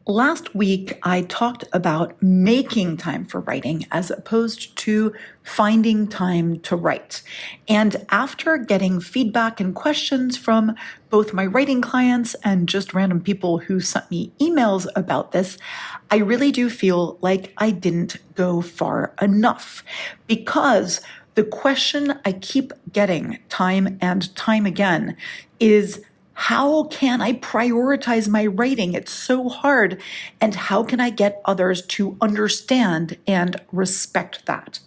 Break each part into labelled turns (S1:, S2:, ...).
S1: Last week, I talked about making time for writing as opposed to finding time to write. And after getting feedback and questions from both my writing clients and just random people who sent me emails about this, I really do feel like I didn't go far enough because the question I keep getting time and time again is, how can I prioritize my writing? It's so hard. And how can I get others to understand and respect that?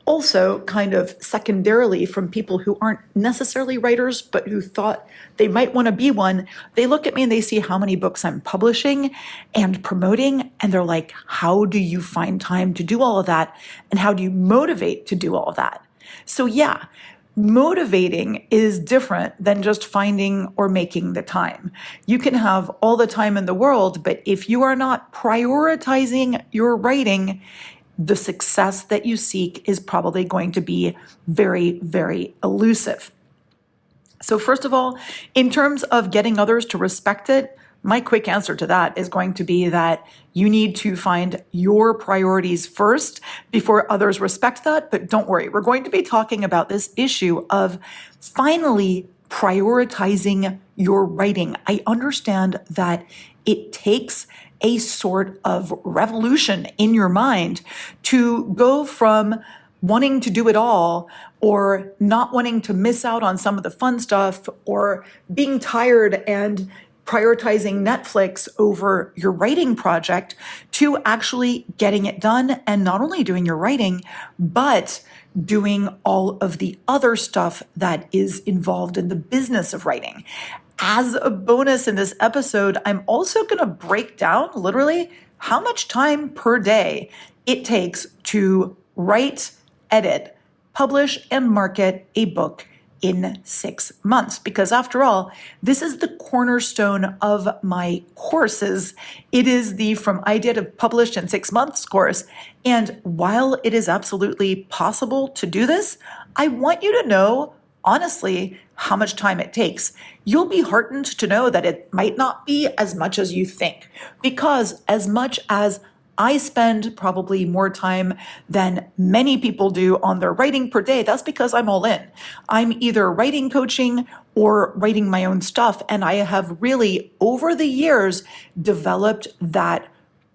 S1: Also, kind of secondarily, from people who aren't necessarily writers, but who thought they might want to be one, they look at me and they see how many books I'm publishing and promoting, and they're like, how do you find time to do all of that? And how do you motivate to do all of that? So yeah, motivating is different than just finding or making the time. You can have all the time in the world, but if you are not prioritizing your writing, the success that you seek is probably going to be very, very elusive. So first of all, in terms of getting others to respect it, my quick answer to that is going to be that you need to find your priorities first before others respect that. But don't worry, we're going to be talking about this issue of finally prioritizing your writing. I understand that it takes a sort of revolution in your mind to go from wanting to do it all or not wanting to miss out on some of the fun stuff or being tired and prioritizing Netflix over your writing project to actually getting it done and not only doing your writing, but doing all of the other stuff that is involved in the business of writing. As a bonus in this episode, I'm also going to break down literally how much time per day it takes to write, edit, publish, and market a book in 6 months. Because after all, this is the cornerstone of my courses. It is the From Idea to Published in 6 Months course. And while it is absolutely possible to do this, I want you to know, honestly, how much time it takes. You'll be heartened to know that it might not be as much as you think, because as much as I spend probably more time than many people do on their writing per day, that's because I'm all in. I'm either writing coaching or writing my own stuff. And I have really, over the years, developed that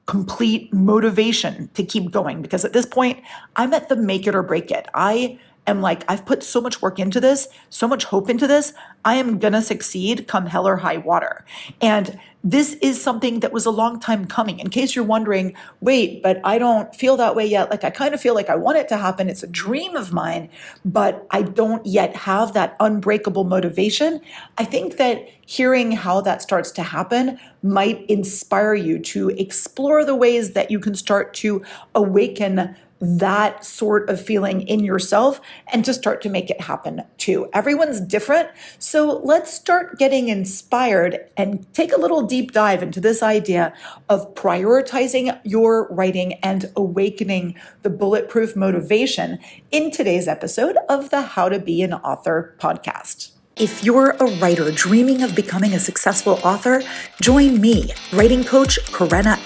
S1: complete motivation to keep going. Because at this point, I'm at the make it or break it. I am like, I've put so much work into this, so much hope into this. I am going to succeed come hell or high water. And this is something that was a long time coming. In case you're wondering, wait, but I don't feel that way yet. Like, I kind of feel like I want it to happen. It's a dream of mine, but I don't yet have that unbreakable motivation. I think that hearing how that starts to happen might inspire you to explore the ways that you can start to awaken that sort of feeling in yourself and to start to make it happen too. Everyone's different. So let's start getting inspired and take a little deep dive into this idea of prioritizing your writing and awakening the bulletproof motivation in today's episode of the How to Be an Author podcast. If you're a writer dreaming of becoming a successful author, join me, writing coach Karena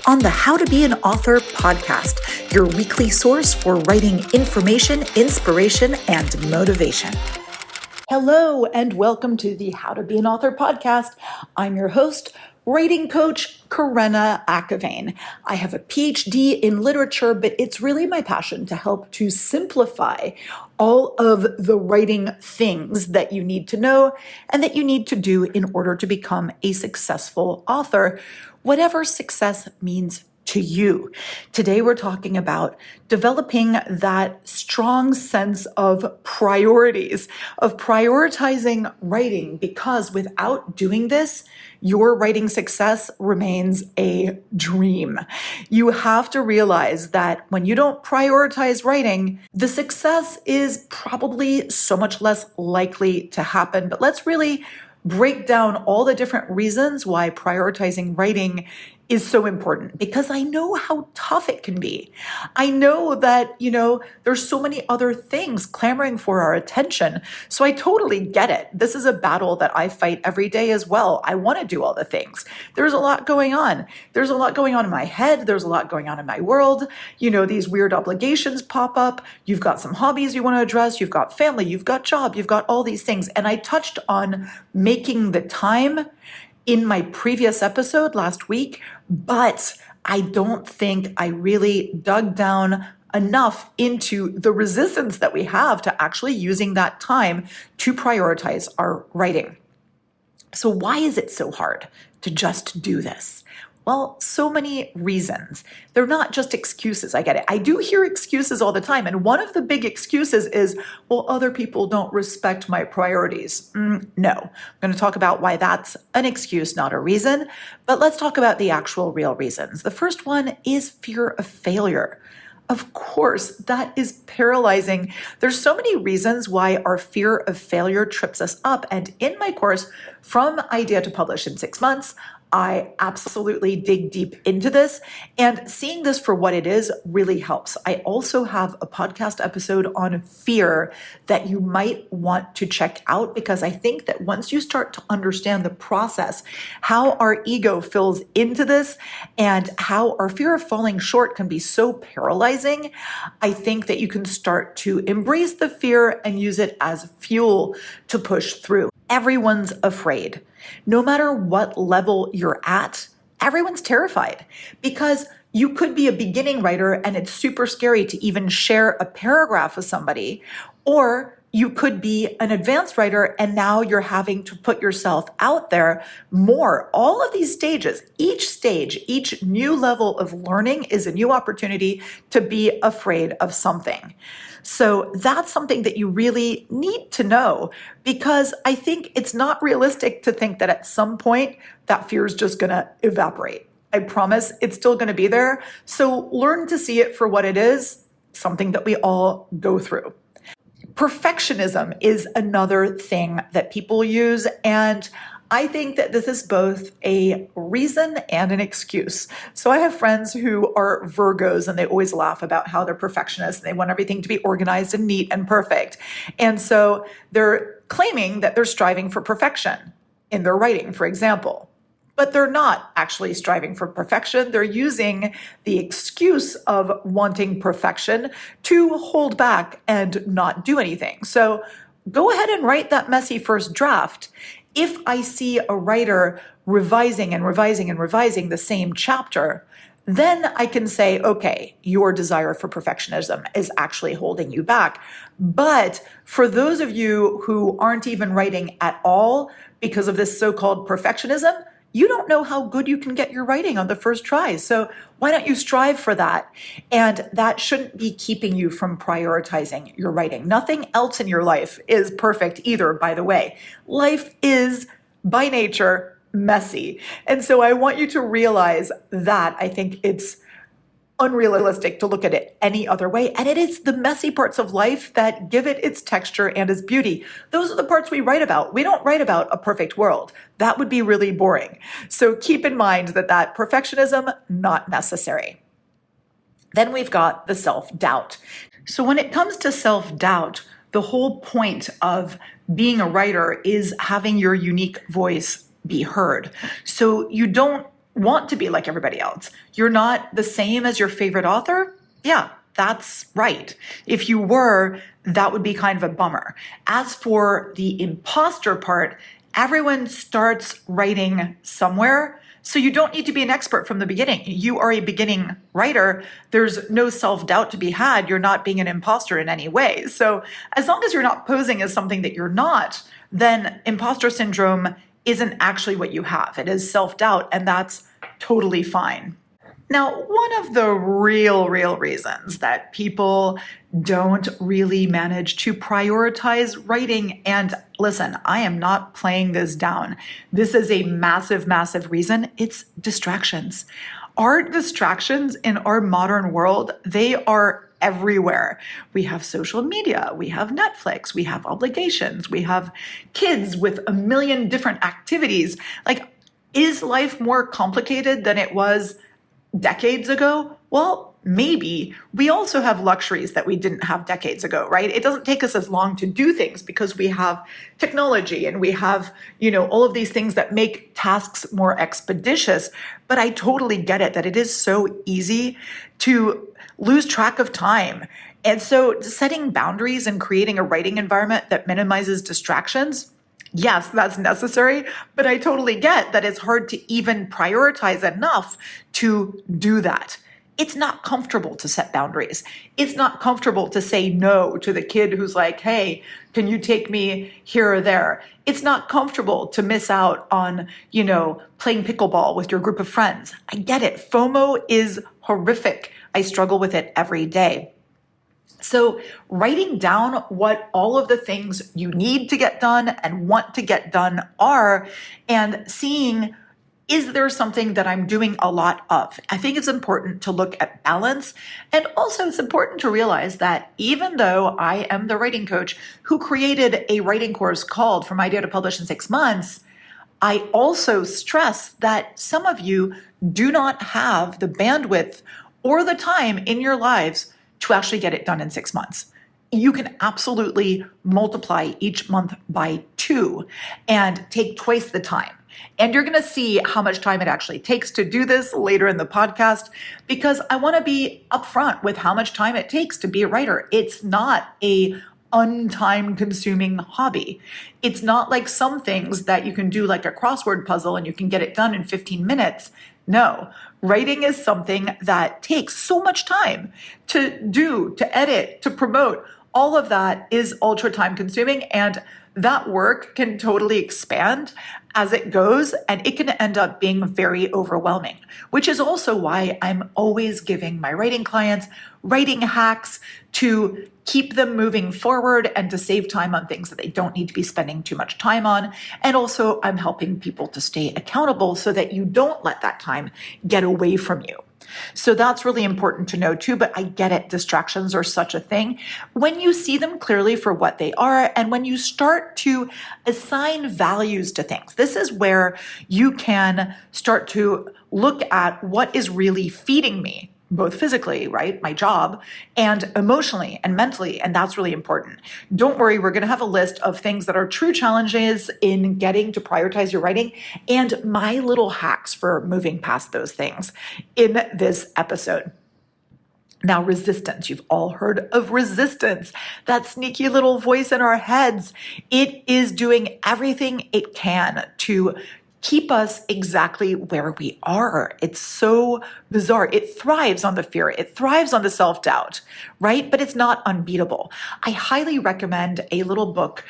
S1: on the How to Be an Author podcast, your weekly source for writing information, inspiration, and motivation. Hello, and welcome to the How to Be an Author podcast. I'm your host, writing coach Karena. I have a PhD in literature, but it's really my passion to help to simplify all of the writing things that you need to know and that you need to do in order to become a successful author, whatever success means to you. Today, we're talking about developing that strong sense of priorities, of prioritizing writing, because without doing this, your writing success remains a dream. You have to realize that when you don't prioritize writing, the success is probably so much less likely to happen. But let's really break down all the different reasons why prioritizing writing is so important because I know how tough it can be. I know that, there's so many other things clamoring for our attention. So I totally get it. This is a battle that I fight every day as well. I want to do all the things. There's a lot going on. There's a lot going on in my head. There's a lot going on in my world. These weird obligations pop up. You've got some hobbies you want to address. You've got family. You've got job. You've got all these things. And I touched on making the time in my previous episode last week, but I don't think I really dug down enough into the resistance that we have to actually using that time to prioritize our writing. So why is it so hard to just do this? Well, so many reasons. They're not just excuses. I get it. I do hear excuses all the time. And one of the big excuses is, well, other people don't respect my priorities. No, I'm going to talk about why that's an excuse, not a reason. But let's talk about the actual real reasons. The first one is fear of failure. Of course, that is paralyzing. There's so many reasons why our fear of failure trips us up. And in my course, From Idea to Publish in 6 Months, I absolutely dig deep into this, and seeing this for what it is really helps. I also have a podcast episode on fear that you might want to check out, because I think that once you start to understand the process, how our ego fills into this and how our fear of falling short can be so paralyzing, I think that you can start to embrace the fear and use it as fuel to push through. Everyone's afraid. No matter what level you're at, everyone's terrified, because you could be a beginning writer and it's super scary to even share a paragraph with somebody, or you could be an advanced writer and now you're having to put yourself out there more. All of these stages, each stage, each new level of learning is a new opportunity to be afraid of something. So that's something that you really need to know, because I think it's not realistic to think that at some point that fear is just going to evaporate. I promise it's still going to be there. So learn to see it for what it is, something that we all go through. Perfectionism is another thing that people use, and I think that this is both a reason and an excuse. So I have friends who are Virgos, and they always laugh about how they're perfectionists and they want everything to be organized and neat and perfect. And so they're claiming that they're striving for perfection in their writing, for example. But they're not actually striving for perfection. They're using the excuse of wanting perfection to hold back and not do anything. So go ahead and write that messy first draft. If I see a writer revising and revising and revising the same chapter, then I can say, okay, your desire for perfectionism is actually holding you back. But for those of you who aren't even writing at all because of this so-called perfectionism, you don't know how good you can get your writing on the first try. So why don't you strive for that? And that shouldn't be keeping you from prioritizing your writing. Nothing else in your life is perfect either, by the way. Life is, by nature, messy. And so I want you to realize that. I think it's unrealistic to look at it any other way. And it is the messy parts of life that give it its texture and its beauty. Those are the parts we write about. We don't write about a perfect world. That would be really boring. So keep in mind that perfectionism, not necessary. Then we've got the self-doubt. So when it comes to self-doubt, the whole point of being a writer is having your unique voice be heard. So you don't want to be like everybody else. You're not the same as your favorite author? Yeah, that's right. If you were, that would be kind of a bummer. As for the imposter part, everyone starts writing somewhere, so you don't need to be an expert from the beginning. You are a beginning writer. There's no self-doubt to be had. You're not being an imposter in any way. So as long as you're not posing as something that you're not, then imposter syndrome isn't actually what you have. It is self-doubt, and that's totally fine. Now, one of the real reasons that people don't really manage to prioritize writing, and listen, I am not playing this down. This is a massive reason. It's distractions. Our distractions in our modern world, they are everywhere. We have social media, we have Netflix, we have obligations, we have kids with a million different activities. Like, Is life more complicated than it was decades ago? Well, maybe. We also have luxuries that we didn't have decades ago, right? It doesn't take us as long to do things because we have technology and we have, all of these things that make tasks more expeditious. But I totally get it that it is so easy to lose track of time. And so setting boundaries and creating a writing environment that minimizes distractions, yes, that's necessary, but I totally get that it's hard to even prioritize enough to do that. It's not comfortable to set boundaries. It's not comfortable to say no to the kid who's like, hey, can you take me here or there? It's not comfortable to miss out on, playing pickleball with your group of friends. I get it. FOMO is horrific. I struggle with it every day. So writing down what all of the things you need to get done and want to get done are, and seeing, is there something that I'm doing a lot of? I think it's important to look at balance. And also it's important to realize that even though I am the writing coach who created a writing course called From Idea to Publish in 6 Months, I also stress that some of you do not have the bandwidth or the time in your lives to actually get it done in 6 months. You can absolutely multiply each month by 2 and take twice the time. And you're going to see how much time it actually takes to do this later in the podcast, because I want to be upfront with how much time it takes to be a writer. It's not a untime consuming hobby. It's not like some things that you can do like a crossword puzzle and you can get it done in 15 minutes. No, writing is something that takes so much time to do, to edit, to promote. All of that is ultra time consuming, and that work can totally expand as it goes, and it can end up being very overwhelming, which is also why I'm always giving my writing clients writing hacks to keep them moving forward and to save time on things that they don't need to be spending too much time on. And also I'm helping people to stay accountable so that you don't let that time get away from you. So that's really important to know too, but I get it. Distractions are such a thing. When you see them clearly for what they are, and when you start to assign values to things, this is where you can start to look at what is really feeding me, both physically, right, my job, and emotionally and mentally, and that's really important. Don't worry, we're going to have a list of things that are true challenges in getting to prioritize your writing and my little hacks for moving past those things in this episode. Now, resistance. You've all heard of resistance, that sneaky little voice in our heads. It is doing everything it can to keep us exactly where we are. It's so bizarre. It thrives on the fear. It thrives on the self-doubt, right? But it's not unbeatable. I highly recommend a little book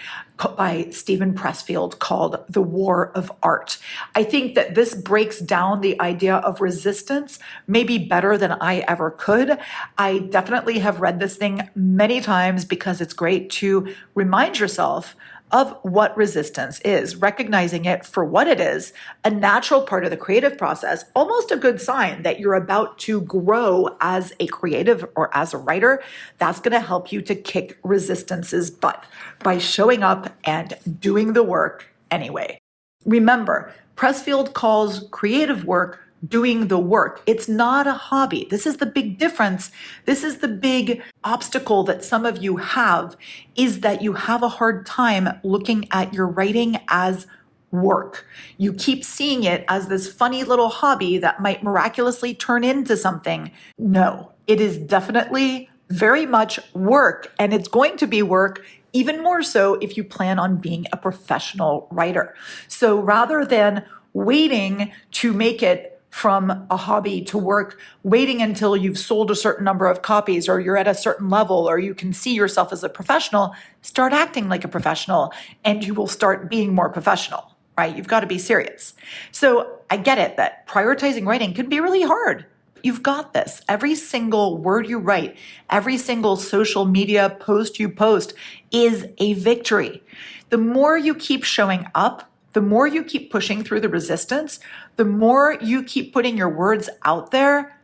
S1: by Steven Pressfield called The War of Art. I think that this breaks down the idea of resistance maybe better than I ever could. I definitely have read this thing many times because it's great to remind yourself of what resistance is, recognizing it for what it is, a natural part of the creative process, almost a good sign that you're about to grow as a creative or as a writer. That's going to help you to kick resistance's butt by showing up and doing the work anyway. Remember, Pressfield calls creative work doing the work. It's not a hobby. This is the big difference. This is the big obstacle that some of you have, is that you have a hard time looking at your writing as work. You keep seeing it as this funny little hobby that might miraculously turn into something. No, it is definitely very much work, and it's going to be work even more so if you plan on being a professional writer. So rather than waiting to make it from a hobby to work, waiting until you've sold a certain number of copies or you're at a certain level or you can see yourself as a professional, start acting like a professional and you will start being more professional, right? You've got to be serious. So I get it that prioritizing writing can be really hard. You've got this. Every single word you write, every single social media post you post is a victory. The more you keep showing up, the more you keep pushing through the resistance, the more you keep putting your words out there,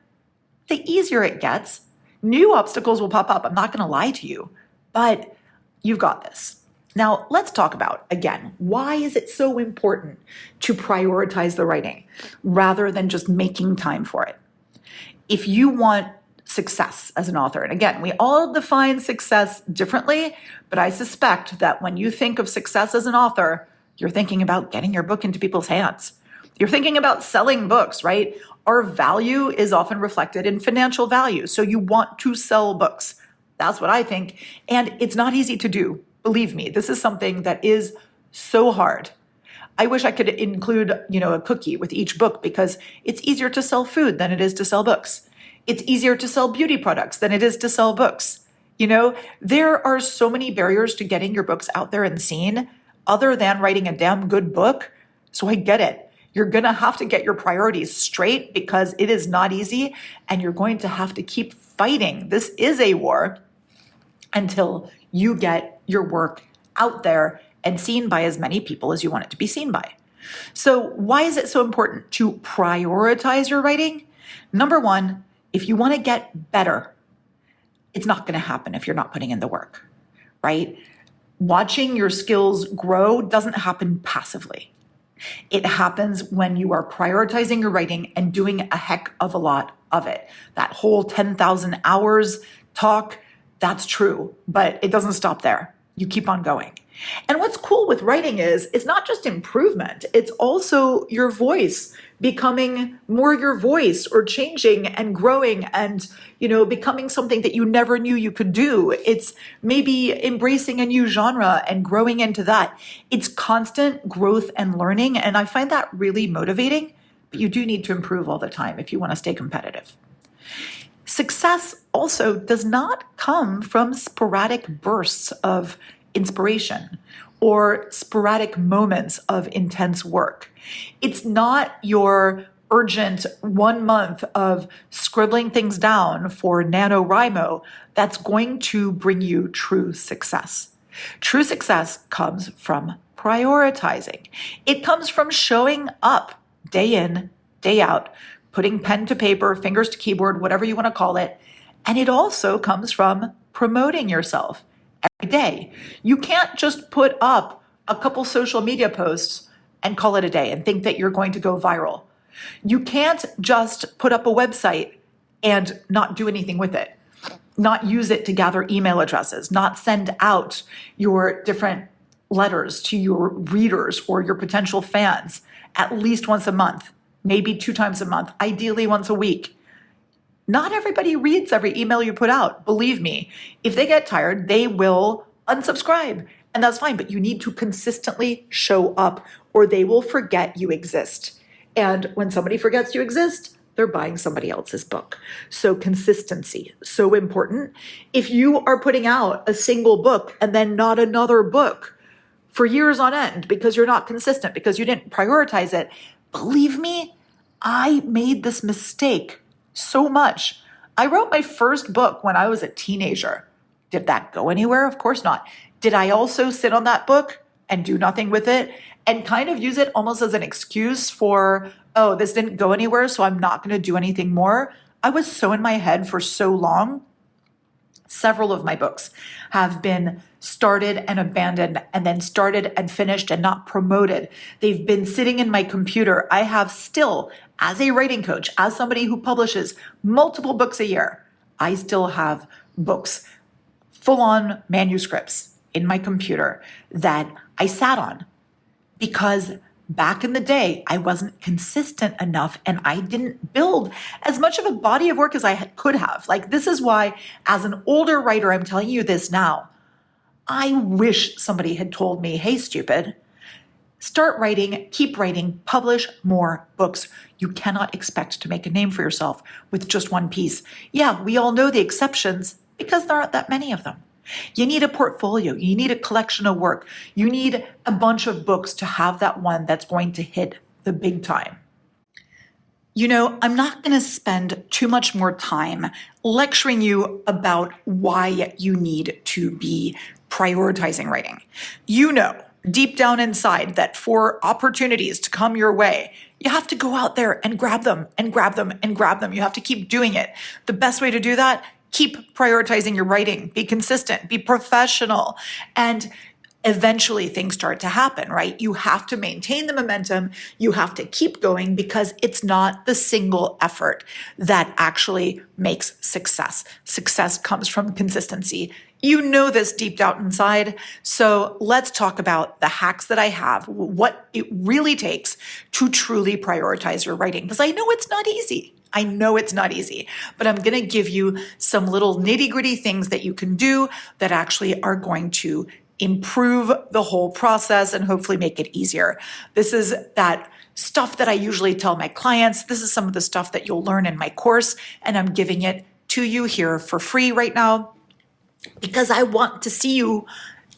S1: the easier it gets. New obstacles will pop up. I'm not going to lie to you, but you've got this. Now, let's talk about, again, why is it so important to prioritize the writing rather than just making time for it? If you want success as an author, and again, we all define success differently, but I suspect that when you think of success as an author, you're thinking about getting your book into people's hands. You're thinking about selling books, right? Our value is often reflected in financial value. So you want to sell books. That's what I think. And it's not easy to do. Believe me, this is something that is so hard. I wish I could include, a cookie with each book because it's easier to sell food than it is to sell books. It's easier to sell beauty products than it is to sell books. There are so many barriers to getting your books out there and seen other than writing a damn good book. So I get it. You're going to have to get your priorities straight because it is not easy and you're going to have to keep fighting. This is a war until you get your work out there and seen by as many people as you want it to be seen by. So why is it so important to prioritize your writing? Number one, if you want to get better, it's not going to happen if you're not putting in the work, right? Watching your skills grow doesn't happen passively. It happens when you are prioritizing your writing and doing a heck of a lot of it. That whole 10,000 hours talk, that's true, but it doesn't stop there. You keep on going. And what's cool with writing is it's not just improvement, it's also your voice becoming more your voice or changing and growing and, becoming something that you never knew you could do. It's maybe embracing a new genre and growing into that. It's constant growth and learning. And I find that really motivating, but you do need to improve all the time if you want to stay competitive. Success also does not come from sporadic bursts of inspiration or sporadic moments of intense work. It's not your urgent 1 month of scribbling things down for NaNoWriMo that's going to bring you true success. True success comes from prioritizing. It comes from showing up day in, day out, putting pen to paper, fingers to keyboard, whatever you want to call it. And it also comes from promoting yourself every day. You can't just put up a couple social media posts and call it a day and think that you're going to go viral. You can't just put up a website and not do anything with it, not use it to gather email addresses, not send out your different letters to your readers or your potential fans at least once a month, maybe 2 times a month, ideally once a week. Not everybody reads every email you put out. Believe me, if they get tired, they will unsubscribe. And that's fine, but you need to consistently show up or they will forget you exist. And when somebody forgets you exist, they're buying somebody else's book. So consistency, so important. If you are putting out a single book and then not another book for years on end because you're not consistent, because you didn't prioritize it, believe me, I made this mistake so much. I wrote my first book when I was a teenager. Did that go anywhere? Of course not. Did I also sit on that book and do nothing with it and kind of use it almost as an excuse for, oh, this didn't go anywhere, so I'm not going to do anything more? I was so in my head for so long. Several of my books have been started and abandoned and then started and finished and not promoted. They've been sitting in my computer. I have still, as a writing coach, as somebody who publishes multiple books a year, I still have books, full-on manuscripts in my computer that I sat on because back in the day, I wasn't consistent enough and I didn't build as much of a body of work as I could have. This is why, as an older writer, I'm telling you this now. I wish somebody had told me, hey, stupid, start writing, keep writing, publish more books. You cannot expect to make a name for yourself with just one piece. Yeah, we all know the exceptions because there aren't that many of them. You need a portfolio. You need a collection of work. You need a bunch of books to have that one that's going to hit the big time. I'm not going to spend too much more time lecturing you about why you need to be prioritizing writing. Deep down inside that for opportunities to come your way, you have to go out there and grab them and grab them and grab them. You have to keep doing it. The best way to do that, keep prioritizing your writing, be consistent, be professional. And eventually things start to happen, right? You have to maintain the momentum. You have to keep going because it's not the single effort that actually makes success. Success comes from consistency. You know this deep down inside. So let's talk about the hacks that I have, what it really takes to truly prioritize your writing, because I know it's not easy. I know it's not easy, but I'm going to give you some little nitty-gritty things that you can do that actually are going to improve the whole process and hopefully make it easier. This is that stuff that I usually tell my clients. This is some of the stuff that you'll learn in my course, and I'm giving it to you here for free right now because I want to see you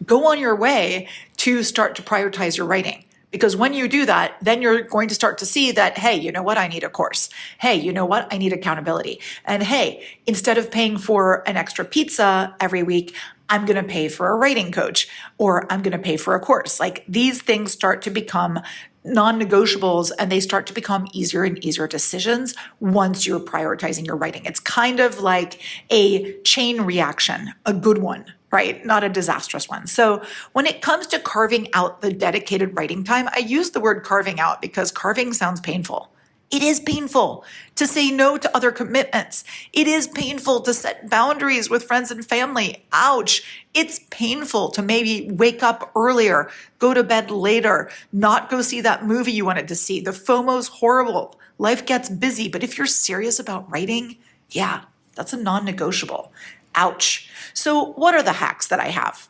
S1: go on your way to start to prioritize your writing. Because when you do that, then you're going to start to see that, hey, you know what? I need a course. Hey, you know what? I need accountability. And hey, instead of paying for an extra pizza every week, I'm going to pay for a writing coach, or I'm going to pay for a course. Like, these things start to become non-negotiables, and they start to become easier and easier decisions once you're prioritizing your writing. It's kind of like a chain reaction, a good one, right? Not a disastrous one. So when it comes to carving out the dedicated writing time, I use the word carving out because carving sounds painful. It is painful to say no to other commitments. It is painful to set boundaries with friends and family. Ouch. It's painful to maybe wake up earlier, go to bed later, not go see that movie you wanted to see. The FOMO's horrible. Life gets busy, but if you're serious about writing, yeah, that's a non-negotiable. Ouch. So what are the hacks that I have?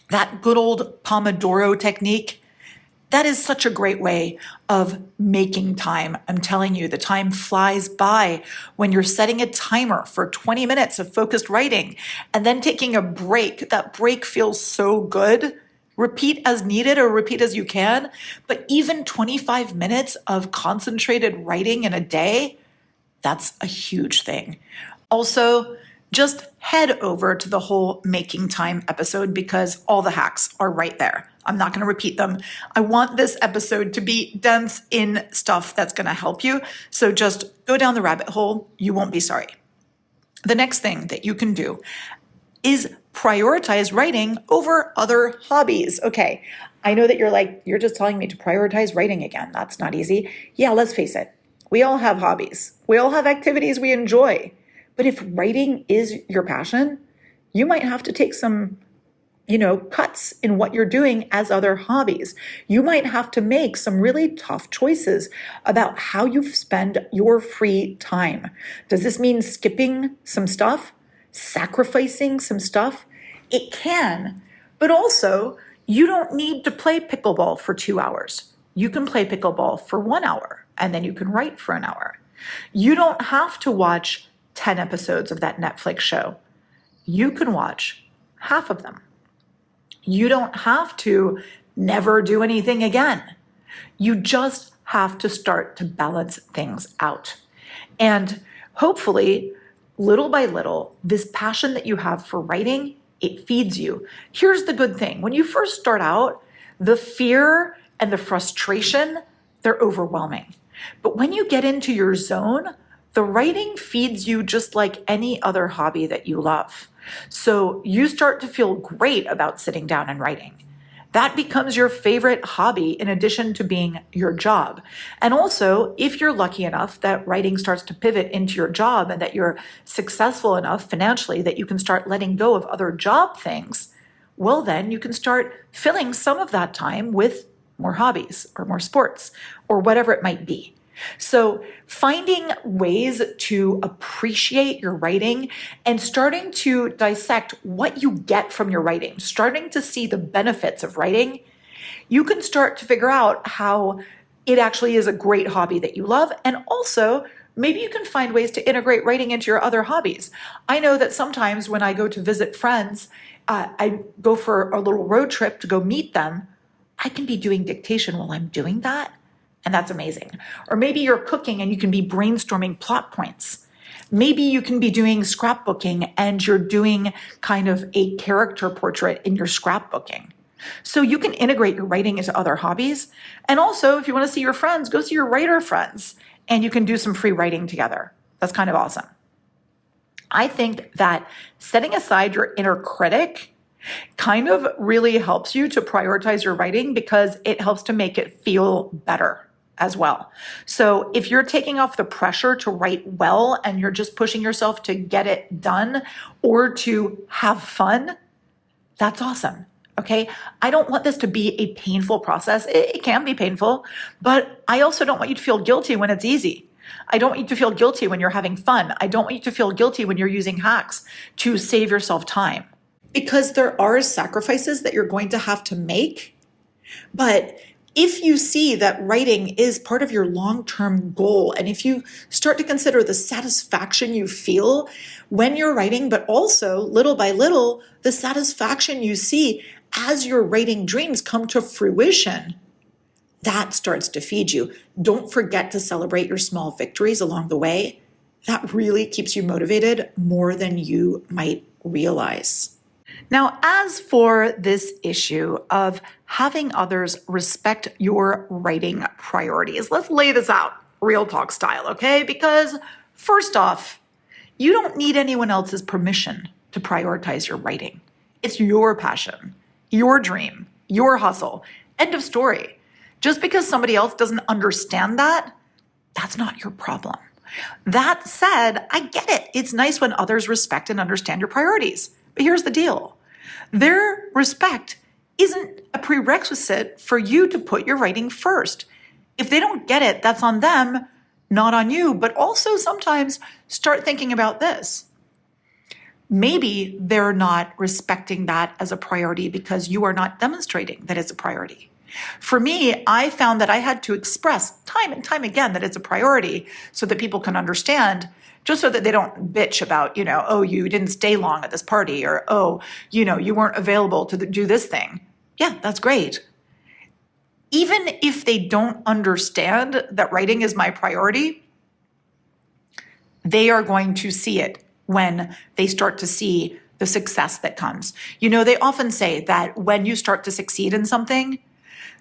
S1: That good old Pomodoro technique. That is such a great way of making time. I'm telling you, the time flies by when you're setting a timer for 20 minutes of focused writing and then taking a break. That break feels so good. Repeat as needed or repeat as you can. But even 25 minutes of concentrated writing in a day, that's a huge thing. Also, just head over to the whole making time episode because all the hacks are right there. I'm not going to repeat them. I want this episode to be dense in stuff that's going to help you. So just go down the rabbit hole. You won't be sorry. The next thing that you can do is prioritize writing over other hobbies. Okay, I know that you're just telling me to prioritize writing again. That's not easy. Yeah, let's face it. We all have hobbies. We all have activities we enjoy. But if writing is your passion, you might have to take some cuts in what you're doing as other hobbies. You might have to make some really tough choices about how you spend your free time. Does this mean skipping some stuff? Sacrificing some stuff? It can, but also you don't need to play pickleball for 2 hours. You can play pickleball for 1 hour and then you can write for an hour. You don't have to watch 10 episodes of that Netflix show. You can watch half of them. You don't have to never do anything again. You just have to start to balance things out. And hopefully, little by little, this passion that you have for writing, it feeds you. Here's the good thing. When you first start out, the fear and the frustration, they're overwhelming. But when you get into your zone, the writing feeds you just like any other hobby that you love. So you start to feel great about sitting down and writing. That becomes your favorite hobby in addition to being your job. And also, if you're lucky enough that writing starts to pivot into your job and that you're successful enough financially that you can start letting go of other job things, well, then you can start filling some of that time with more hobbies or more sports or whatever it might be. So finding ways to appreciate your writing and starting to dissect what you get from your writing, starting to see the benefits of writing, you can start to figure out how it actually is a great hobby that you love. And also, maybe you can find ways to integrate writing into your other hobbies. I know that sometimes when I go to visit friends, I go for a little road trip to go meet them. I can be doing dictation while I'm doing that. And that's amazing. Or maybe you're cooking and you can be brainstorming plot points. Maybe you can be doing scrapbooking and you're doing kind of a character portrait in your scrapbooking. So you can integrate your writing into other hobbies. And also, if you want to see your friends, go see your writer friends and you can do some free writing together. That's kind of awesome. I think that setting aside your inner critic kind of really helps you to prioritize your writing because it helps to make it feel better as well. So if you're taking off the pressure to write well and you're just pushing yourself to get it done or to have fun, that's awesome. Okay. I don't want this to be a painful process. It can be painful, but I also don't want you to feel guilty when it's easy. I don't want you to feel guilty when you're having fun. I don't want you to feel guilty when you're using hacks to save yourself time. Because there are sacrifices that you're going to have to make. But if you see that writing is part of your long-term goal, and if you start to consider the satisfaction you feel when you're writing, but also little by little, the satisfaction you see as your writing dreams come to fruition, that starts to feed you. Don't forget to celebrate your small victories along the way. That really keeps you motivated more than you might realize. Now, as for this issue of having others respect your writing priorities, let's lay this out real talk style, okay? Because first off, you don't need anyone else's permission to prioritize your writing. It's your passion, your dream, your hustle. End of story. Just because somebody else doesn't understand that, that's not your problem. That said, I get it. It's nice when others respect and understand your priorities. But here's the deal. Their respect isn't a prerequisite for you to put your writing first. If they don't get it, that's on them, not on you. But also sometimes start thinking about this. Maybe they're not respecting that as a priority because you are not demonstrating that it's a priority. For me, I found that I had to express time and time again that it's a priority so that people can understand, just so that they don't bitch about, oh, you didn't stay long at this party, or, oh, you weren't available to do this thing. Yeah, that's great. Even if they don't understand that writing is my priority, they are going to see it when they start to see the success that comes. They often say that when you start to succeed in something,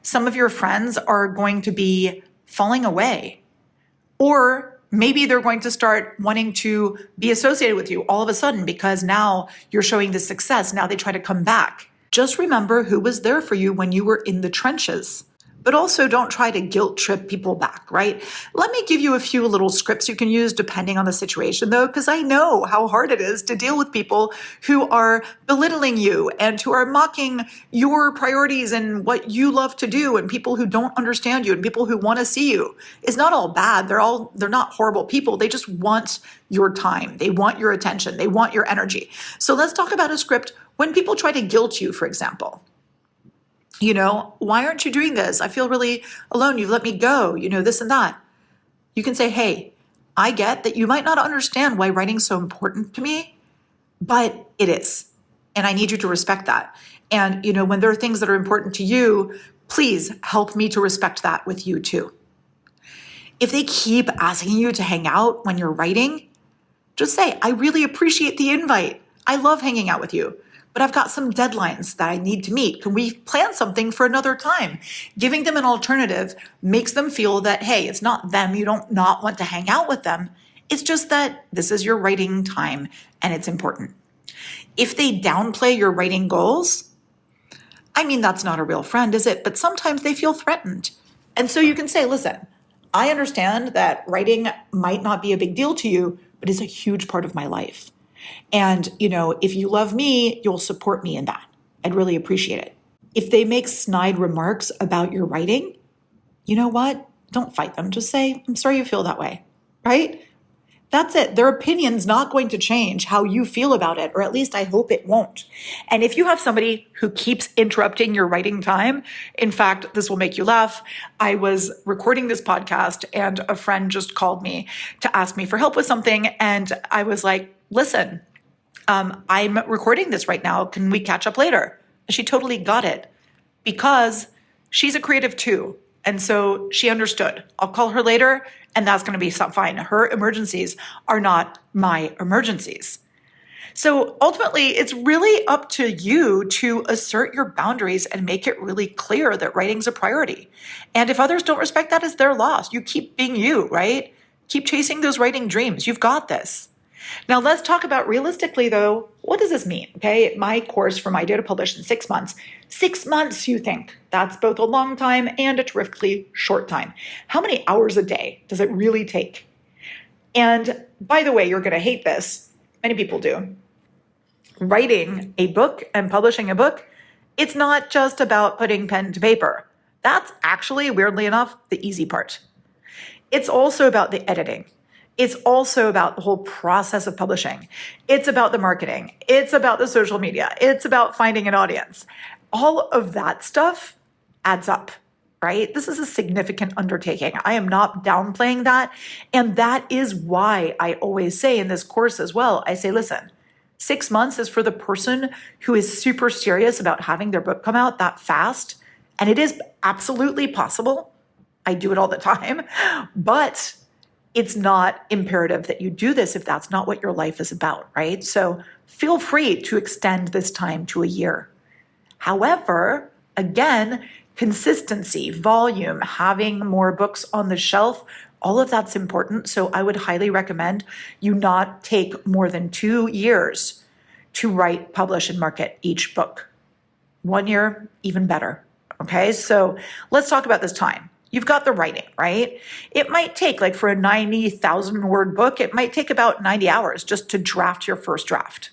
S1: some of your friends are going to be falling away, or maybe they're going to start wanting to be associated with you all of a sudden because now you're showing the success. Now they try to come back. Just remember who was there for you when you were in the trenches. But also don't try to guilt trip people back, right? Let me give you a few little scripts you can use depending on the situation though, because I know how hard it is to deal with people who are belittling you and who are mocking your priorities and what you love to do, and people who don't understand you and people who want to see you. It's not all bad. They're not horrible people. They just want your time. They want your attention. They want your energy. So let's talk about a script when people try to guilt you, for example. Why aren't you doing this? I feel really alone. You've let me go, this and that. You can say, hey, I get that you might not understand why writing's so important to me, but it is. And I need you to respect that. And, when there are things that are important to you, please help me to respect that with you too. If they keep asking you to hang out when you're writing, just say, I really appreciate the invite. I love hanging out with you, but I've got some deadlines that I need to meet. Can we plan something for another time? Giving them an alternative makes them feel that, hey, it's not them. You don't not want to hang out with them. It's just that this is your writing time and it's important. If they downplay your writing goals, that's not a real friend, is it? But sometimes they feel threatened. And so you can say, listen, I understand that writing might not be a big deal to you, but it's a huge part of my life. And, if you love me, you'll support me in that. I'd really appreciate it. If they make snide remarks about your writing, you know what? Don't fight them. Just say, I'm sorry you feel that way, right? That's it. Their opinion's not going to change how you feel about it, or at least I hope it won't. And if you have somebody who keeps interrupting your writing time, in fact, this will make you laugh. I was recording this podcast and a friend just called me to ask me for help with something. And I was like, listen, I'm recording this right now. Can we catch up later? She totally got it because she's a creative too. And so she understood. I'll call her later and that's going to be fine. Her emergencies are not my emergencies. So ultimately, it's really up to you to assert your boundaries and make it really clear that writing's a priority. And if others don't respect that, it's their loss. You keep being you, right? Keep chasing those writing dreams. You've got this. Now let's talk about realistically though, what does this mean? Okay, my course from idea to publish in 6 months. 6 months, you think? That's both a long time and a terrifically short time. How many hours a day does it really take? And by the way, you're going to hate this. Many people do. Writing a book and publishing a book, it's not just about putting pen to paper. That's actually, weirdly enough, the easy part. It's also about the editing. It's also about the whole process of publishing. It's about the marketing. It's about the social media. It's about finding an audience. All of that stuff adds up, right? This is a significant undertaking. I am not downplaying that. And that is why I always say in this course as well, I say, listen, 6 months is for the person who is super serious about having their book come out that fast. And it is absolutely possible. I do it all the time, but it's not imperative that you do this if that's not what your life is about, right? So feel free to extend this time to a year. However, again, consistency, volume, having more books on the shelf, all of that's important. So I would highly recommend you not take more than 2 years to write, publish, and market each book. 1 year, even better. Okay, so let's talk about this time. You've got the writing, right? It might take, like for a 90,000 word book, it might take about 90 hours just to draft your first draft.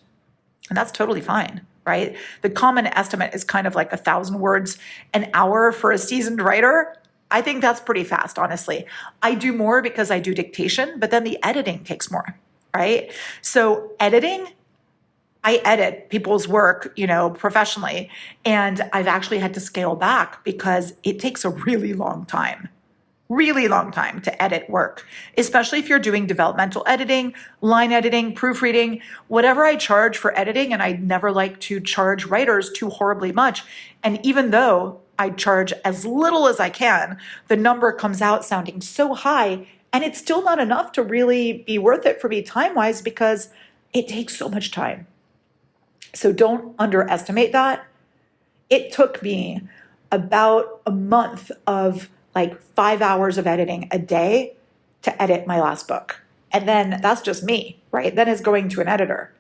S1: And that's totally fine, right? The common estimate is kind of like 1,000 words an hour for a seasoned writer. I think that's pretty fast, honestly. I do more because I do dictation, but then the editing takes more, right? So editing, I edit people's work, professionally, and I've actually had to scale back because it takes a really long time to edit work, especially if you're doing developmental editing, line editing, proofreading, whatever I charge for editing. And I never like to charge writers too horribly much. And even though I charge as little as I can, the number comes out sounding so high, and it's still not enough to really be worth it for me time-wise because it takes so much time. So don't underestimate that. It took me about a month of like 5 hours of editing a day to edit my last book. And then that's just me, right? Then it's going to an editor.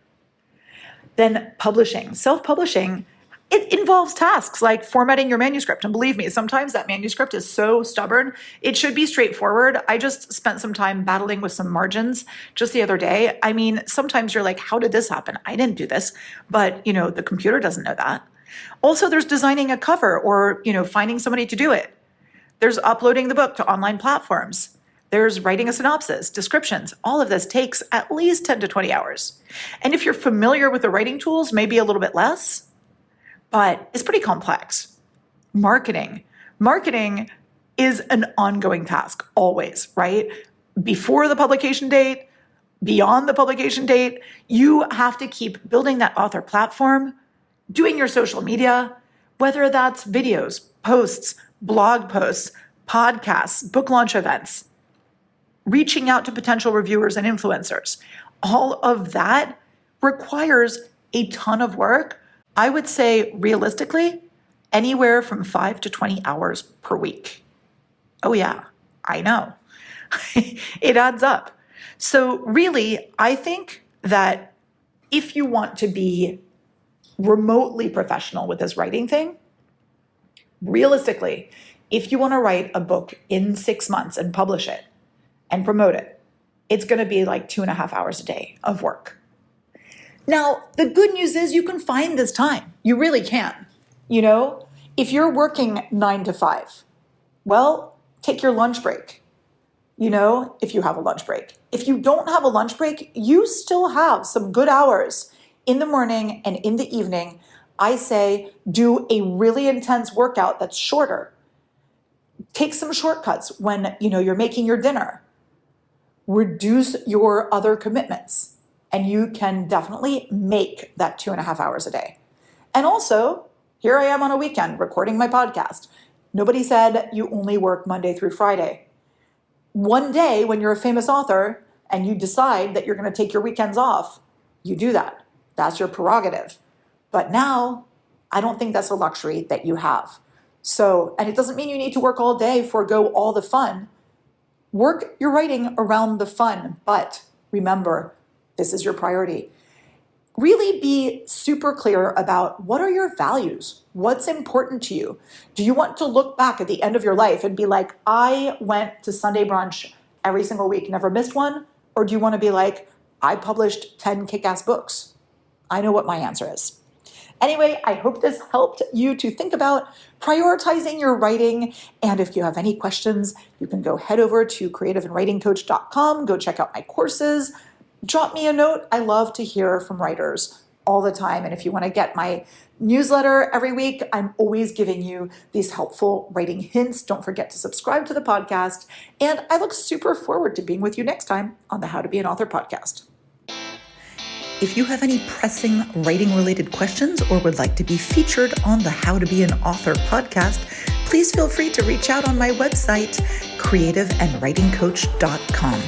S1: Then publishing, self-publishing, it involves tasks like formatting your manuscript. And believe me, sometimes that manuscript is so stubborn. It should be straightforward. I just spent some time battling with some margins just the other day. I mean, sometimes you're like, how did this happen? I didn't do this. But, the computer doesn't know that. Also, there's designing a cover or, finding somebody to do it. There's uploading the book to online platforms. There's writing a synopsis, descriptions. All of this takes at least 10 to 20 hours. And if you're familiar with the writing tools, maybe a little bit less. But it's pretty complex. Marketing is an ongoing task, always, right? Before the publication date, beyond the publication date, you have to keep building that author platform, doing your social media, whether that's videos, posts, blog posts, podcasts, book launch events, reaching out to potential reviewers and influencers. All of that requires a ton of work. I would say realistically, anywhere from 5 to 20 hours per week. Oh yeah, I know. It adds up. So really, I think that if you want to be remotely professional with this writing thing, realistically, if you want to write a book in 6 months and publish it and promote it, it's going to be like 2.5 hours a day of work. Now, the good news is you can find this time. You really can. If you're working 9 to 5, well, take your lunch break. If you have a lunch break. If you don't have a lunch break, you still have some good hours in the morning and in the evening. I say do a really intense workout that's shorter. Take some shortcuts when, you're making your dinner. Reduce your other commitments. And you can definitely make that 2.5 hours a day. And also, here I am on a weekend recording my podcast. Nobody said you only work Monday through Friday. One day when you're a famous author and you decide that you're going to take your weekends off, you do that. That's your prerogative. But now, I don't think that's a luxury that you have. So, and it doesn't mean you need to work all day, forego all the fun. Work your writing around the fun, but remember, this is your priority. Really be super clear about what are your values? What's important to you? Do you want to look back at the end of your life and be like, I went to Sunday brunch every single week, never missed one? Or do you want to be like, I published 10 kick-ass books? I know what my answer is. Anyway, I hope this helped you to think about prioritizing your writing. And if you have any questions, you can go head over to creativeandwritingcoach.com, go check out my courses. Drop me a note. I love to hear from writers all the time. And if you want to get my newsletter every week, I'm always giving you these helpful writing hints. Don't forget to subscribe to the podcast. And I look super forward to being with you next time on the How to Be an Author podcast. If you have any pressing writing-related questions or would like to be featured on the How to Be an Author podcast, please feel free to reach out on my website, creativeandwritingcoach.com.